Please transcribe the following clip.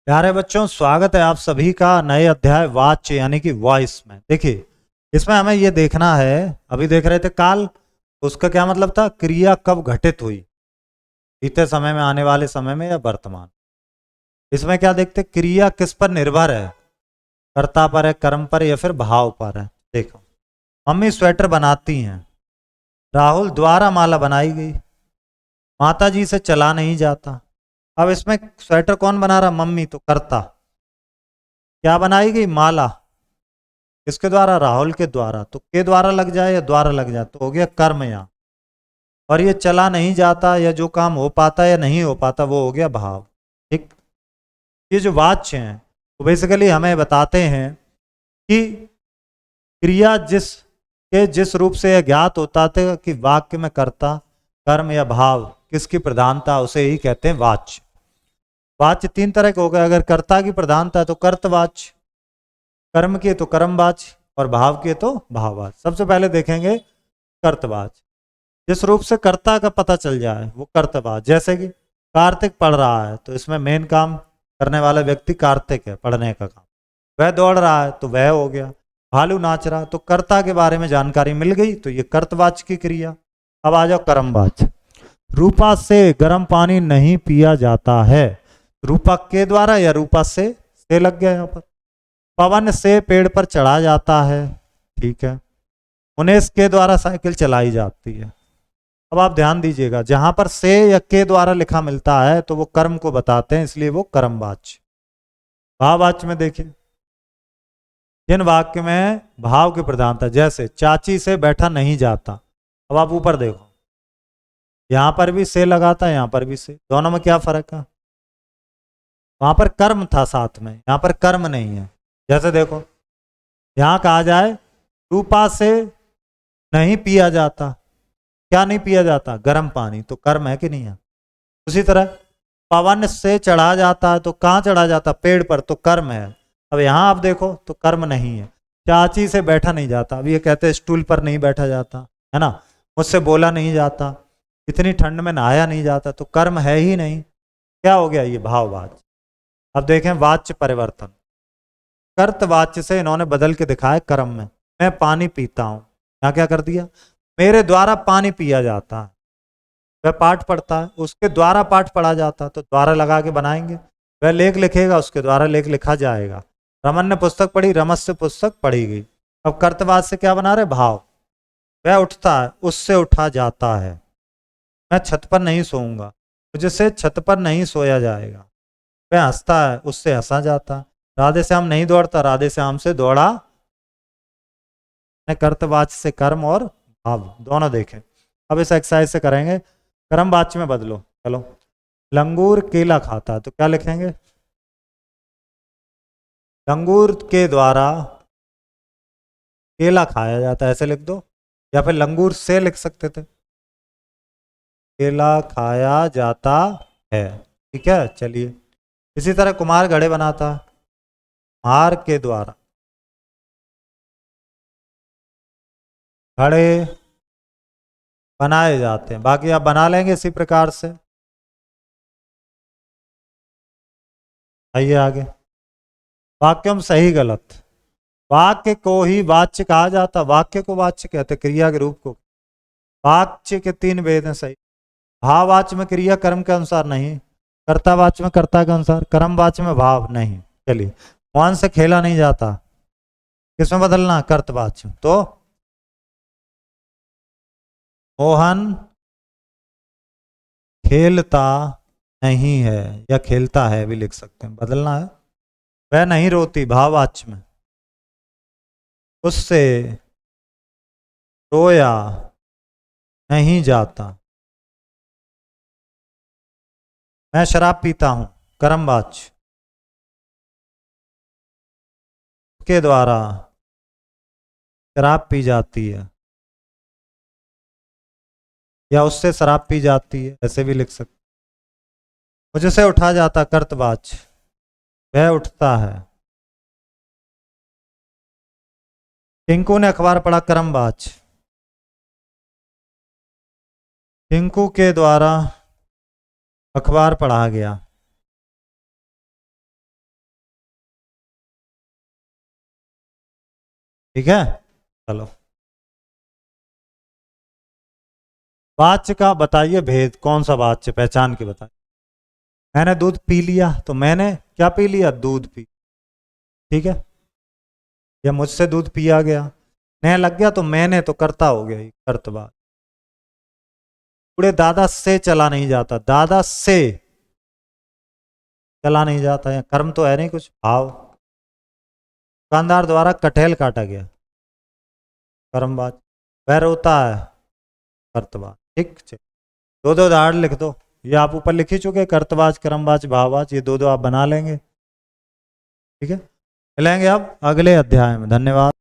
प्यारे बच्चों, स्वागत है आप सभी का नए अध्याय वाच्य यानी कि वॉइस में। देखिए, इसमें हमें ये देखना है, अभी देख रहे थे काल, उसका क्या मतलब था, क्रिया कब घटित हुई, बीते समय में, आने वाले समय में या वर्तमान। इसमें क्या देखते, क्रिया किस पर निर्भर है, कर्ता पर है, कर्म पर या फिर भाव पर है। देखो, मम्मी स्वेटर बनाती हैं, राहुल द्वारा माला बनाई गई, माता जी से चला नहीं जाता। अब इसमें स्वेटर कौन बना रहा, मम्मी, तो कर्ता। क्या बनाई गई, माला, किसके द्वारा, राहुल के द्वारा। तो के द्वारा लग जाए या द्वारा लग जाए तो हो गया कर्म यहाँ। और ये चला नहीं जाता या जो काम हो पाता या नहीं हो पाता वो हो गया भाव। ठीक, ये जो वाच्य हैं वो बेसिकली हमें बताते हैं कि क्रिया जिस रूप से यह ज्ञात होता था कि वाक्य में कर्ता, कर्म या भाव किसकी प्रधानता, उसे ही कहते हैं वाच्य। वाच्य तीन तरह के हो गए, अगर कर्ता की प्रधानता है तो कर्तवाच्य, कर्म की तो कर्मवाच्य और भाव की तो भाववाच्य। सबसे पहले देखेंगे कर्तवाच्य। जिस रूप से कर्ता का पता चल जाए वो कर्तवाच्य। जैसे कि कार्तिक पढ़ रहा है तो इसमें मेन काम करने वाला व्यक्ति कार्तिक है, पढ़ने का काम। वह दौड़ रहा है तो वह हो गया। भालू नाच रहा तो कर्ता के बारे में जानकारी मिल गई, तो ये कर्तवाच्य की क्रिया। अब आ जाओ कर्मवाच्य। रूपा से गर्म पानी नहीं पिया जाता है, रूपा के द्वारा या रूपा से लग गया यहाँ पर। पवन से पेड़ पर चढ़ा जाता है, ठीक है। उन्हें के द्वारा साइकिल चलाई जाती है। अब आप ध्यान दीजिएगा, जहां पर से या के द्वारा लिखा मिलता है तो वो कर्म को बताते हैं, इसलिए वो कर्मवाच्य। भाववाच्य में देखिए, जिन वाक्य में भाव की प्रधानता, जैसे चाची से बैठा नहीं जाता। अब आप ऊपर देखो, यहां पर भी से लगाता है, यहां पर भी से, दोनों में क्या फर्क है। वहां पर कर्म था साथ में, यहां पर कर्म नहीं है। जैसे देखो, यहां कहा जाए रूपा से नहीं पिया जाता, क्या नहीं पिया जाता, गर्म पानी, तो कर्म है कि नहीं है। उसी तरह पवन से चढ़ा जाता है तो कहाँ चढ़ा जाता, पेड़ पर, तो कर्म है। अब यहां आप देखो तो कर्म नहीं है। चाची से बैठा नहीं जाता, अब ये कहते हैं स्टूल पर नहीं बैठा जाता, है ना। मुझसे बोला नहीं जाता, इतनी ठंड में नहाया नहीं जाता, तो कर्म है ही नहीं। क्या हो गया, ये भाववाच्य। अब देखें वाच्य परिवर्तन। कर्तवाच्य से इन्होंने बदल के दिखाया कर्म में। मैं पानी पीता हूं, यहाँ क्या कर दिया, मेरे द्वारा पानी पिया जाता है। वह पाठ पढ़ता है, उसके द्वारा पाठ पढ़ा जाता है, तो द्वारा लगा के बनाएंगे। वह लेख लिखेगा, उसके द्वारा लेख लिखा जाएगा। रमन ने पुस्तक पढ़ी, रमस से पुस्तक पढ़ी गई। अब कर्तवाद से क्या बना रहे, भाव। वह उठता है, उससे उठा जाता है। मैं छत पर नहीं सोऊंगा, मुझसे छत पर नहीं सोया जाएगा। वह हंसता है, उससे हंसा जाता है। राधे श्याम नहीं दौड़ता, राधे श्याम से दौड़ा। कर्तवाच्य से कर्म और भाव दोनों देखें। अब इस एक्सरसाइज से करेंगे, कर्मवाच्य में बदलो। चलो, लंगूर केला खाता है तो क्या लिखेंगे, लंगूर के द्वारा केला खाया जाता है, ऐसे लिख दो। या फिर लंगूर से लिख सकते थे, केला खाया जाता है। ठीक है, चलिए। इसी तरह कुम्हार घड़े बनाता, हार के द्वारा घड़े बनाए जाते हैं। बाकी आप बना लेंगे इसी प्रकार से। आइए आगे, वाक्यम सही गलत। वाक्य को ही वाच्य कहा जाता, वाक्य को वाच्य कहते, क्रिया के रूप को। वाच्य के तीन भेद हैं, सही। भाववाच्य में क्रिया कर्म के अनुसार नहीं, कर्तावाच्य में कर्ता के अनुसार, कर्मवाच्य में भाव नहीं। चलिए, मोहन से खेला नहीं जाता, किसमें बदलना, कर्तवाच्य। तो मोहन खेलता नहीं है, या खेलता है भी लिख सकते हैं, बदलना है। वह नहीं रोती, भाववाच्य में। उससे रोया नहीं जाता। मैं शराब पीता हूं, कर्मवाच्य। के द्वारा शराब पी जाती है, या उससे शराब पी जाती है, ऐसे भी लिख सकते। मुझसे उठा जाता, कर्तवाच्य। वह उठता है। टिंकू ने अखबार पढ़ा, कर्मवाच्य। टिंकू के द्वारा अखबार पढ़ा गया। ठीक है, चलो। वाच्य का बताइए भेद, कौन सा वाच्य, पहचान के बताइए। मैंने दूध पी लिया, तो मैंने क्या पी लिया, दूध पी, ठीक है। या मुझसे दूध पिया गया, न लग गया तो मैंने तो करता हो गया, कर्तवाद। पूरे दादा से चला नहीं जाता, दादा से चला नहीं जाता, या कर्म तो है नहीं कुछ, भाव। दुकानदार द्वारा कटहल काटा गया, कर्मवाद। वह रोता है, कर्तवाद। ठीक, दो दो उदाहरण लिख दो, ये आप ऊपर लिख ही चुके, कर्तवाज, कर्मवाज, भाववाज, ये दो दो आप बना लेंगे। ठीक है, मिलेंगे अब अगले अध्याय में। धन्यवाद।